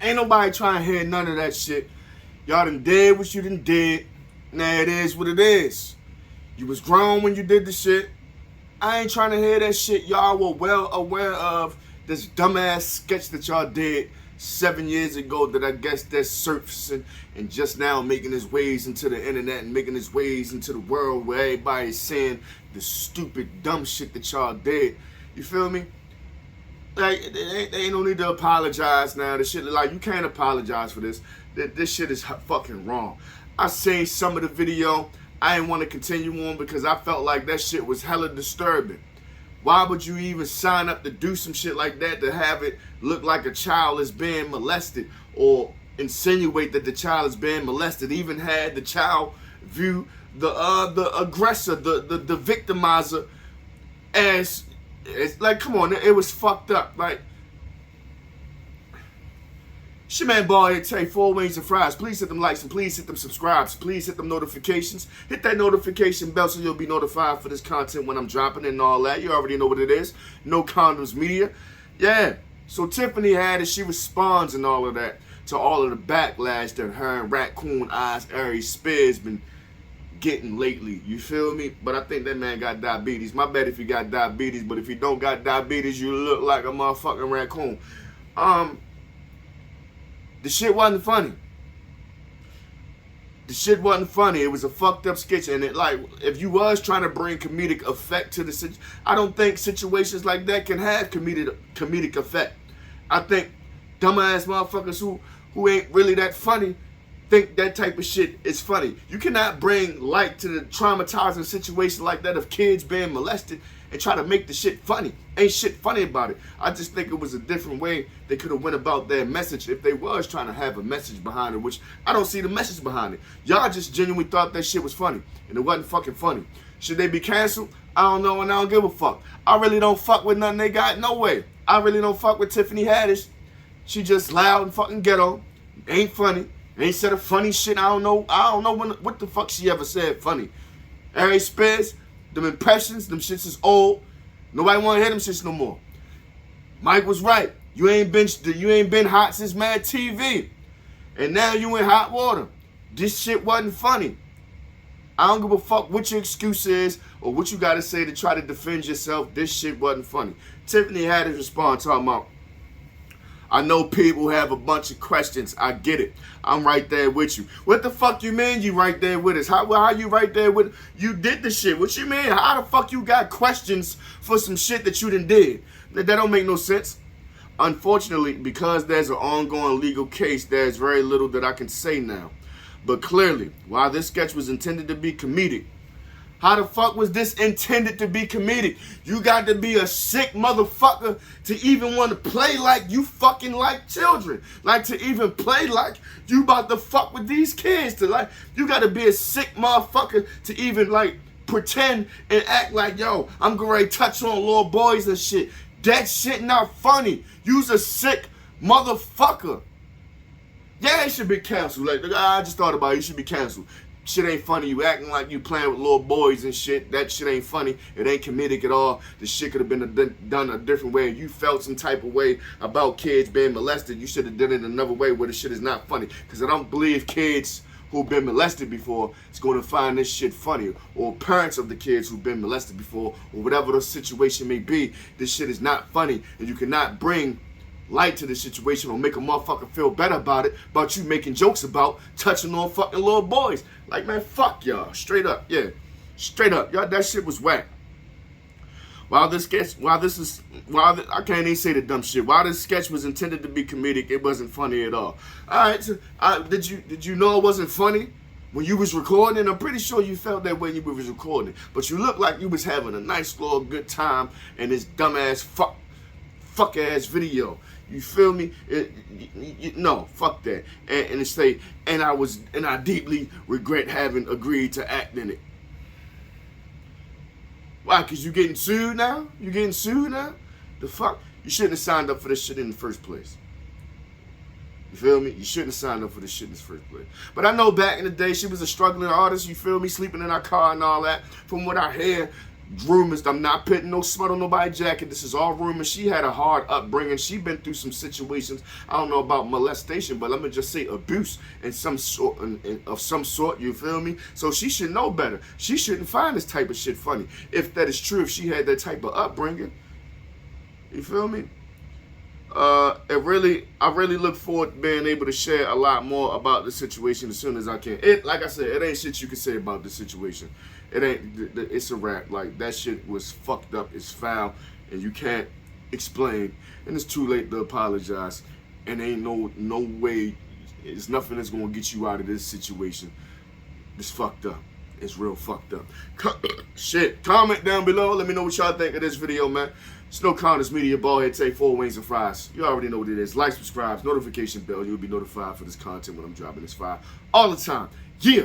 Ain't nobody trying to hear none of that shit. Y'all done did what you done did. Now it is what it is. You was grown when you did the shit. I ain't trying to hear that shit. Y'all were well aware of this dumbass sketch that y'all did 7 years ago that I guess that's surfacing and just now making its ways into the internet and making its ways into the world where everybody's saying the stupid, dumb shit that y'all did. You feel me? Like, they ain't no need to apologize now. This shit, like, you can't apologize for this. This shit is fucking wrong. I seen some of the video. I didn't want to continue on because I felt like that shit was hella disturbing. Why would you even sign up to do some shit like that, to have it look like a child is being molested or insinuate that the child is being molested? Even had the child view the aggressor, the victimizer as, it's like, come on, it was fucked up. Like, it's your man Ball here, Tay, 4 wings and fries. Please hit them likes and please hit them subscribes. Please hit them notifications. Hit that notification bell so you'll be notified for this content when I'm dropping and all that. You already know what it is. No Condoms Media. Yeah. So Tiffany Haddish, she responds and all of that to all of the backlash that her and Raccoon Eyes Aries Spears been getting lately. You feel me? But I think that man got diabetes. My bad if you got diabetes, but if you don't got diabetes, you look like a motherfucking raccoon. The shit wasn't funny. The shit wasn't funny. It was a fucked up sketch, and it, like, if you was trying to bring comedic effect to the situation, I don't think situations like that can have comedic effect. I think dumbass motherfuckers who ain't really that funny think that type of shit is funny. You cannot bring light to the traumatizing situation like that of kids being molested and try to make the shit funny. Ain't shit funny about it. I just think it was a different way they could have went about their message if they was trying to have a message behind it, which I don't see the message behind it. Y'all just genuinely thought that shit was funny, and it wasn't fucking funny. Should they be canceled? I don't know, and I don't give a fuck. I really don't fuck with nothing they got, no way. I really don't fuck with Tiffany Haddish. She just loud and fucking ghetto. Ain't funny. Ain't said a funny shit. I don't know what the fuck she ever said funny. Aries Spears, them impressions, them shits is old. Nobody want to hear them shits no more. Mike was right. You ain't been hot since Mad TV. And now you in hot water. This shit wasn't funny. I don't give a fuck what your excuse is or what you got to say to try to defend yourself. This shit wasn't funny. Tiffany had to respond talking about, I know people have a bunch of questions. I get it. I'm right there with you. What the fuck you mean you right there with us? How you right there with, you did the shit. What you mean? How the fuck you got questions for some shit that you done did? That don't make no sense. Unfortunately, because there's an ongoing legal case, there's very little that I can say now. But clearly, while this sketch was intended to be comedic, how the fuck was this intended to be comedic? You got to be a sick motherfucker to even want to play like you fucking like children. Like to even play like you about to fuck with these kids. To like, you got to be a sick motherfucker to even like pretend and act like, yo, I'm going to touch on little boys and shit. That shit not funny. You's a sick motherfucker. Yeah, it should be canceled. Like, I just thought about it. You should be canceled. Shit ain't funny. You acting like you playing with little boys and shit. That shit ain't funny. It ain't comedic at all. The shit could have been done a different way. You felt some type of way about kids being molested. You should have done it another way where the shit is not funny. Because I don't believe kids who've been molested before is going to find this shit funny. Or parents of the kids who've been molested before, or whatever the situation may be. This shit is not funny. And you cannot bring light to the situation or make a motherfucker feel better about it, about you making jokes about touching on fucking little boys. Like, man, fuck y'all. Straight up, yeah. Straight up. Y'all, that shit was whack. I can't even say the dumb shit. While this sketch was intended to be comedic, it wasn't funny at all. Alright, so, did you know it wasn't funny when you was recording? I'm pretty sure you felt that way when you was recording. But you looked like you was having a nice little good time in this dumbass fuck ass video. You feel me? No, fuck that. And it say, and I deeply regret having agreed to act in it. Why? Cause you getting sued now? You getting sued now? The fuck? You shouldn't have signed up for this shit in the first place. You feel me? You shouldn't have signed up for this shit in the first place. But I know back in the day, she was a struggling artist, you feel me? Sleeping in our car and all that. From what I hear, rumors. I'm not putting no smut on nobody's jacket. This is all rumors. She had a hard upbringing. She been through some situations. I don't know about molestation, but let me just say abuse in some sort, of some sort. You feel me? So she should know better. She shouldn't find this type of shit funny. If that is true, if she had that type of upbringing, you feel me? I really look forward to being able to share a lot more about the situation as soon as I can. Like I said, it ain't shit you can say about the situation. It ain't. It's a wrap. Like, that shit was fucked up. It's foul, and you can't explain. And it's too late to apologize. And ain't no way. It's nothing that's gonna get you out of this situation. It's fucked up. It's real fucked up. Shit. Comment down below. Let me know what y'all think of this video, man. Snow Counters Media, Ballhead Take, 4 wings and fries. You already know what it is. Like, subscribe, notification bell. You'll be notified for this content when I'm dropping this fire all the time. Yeah.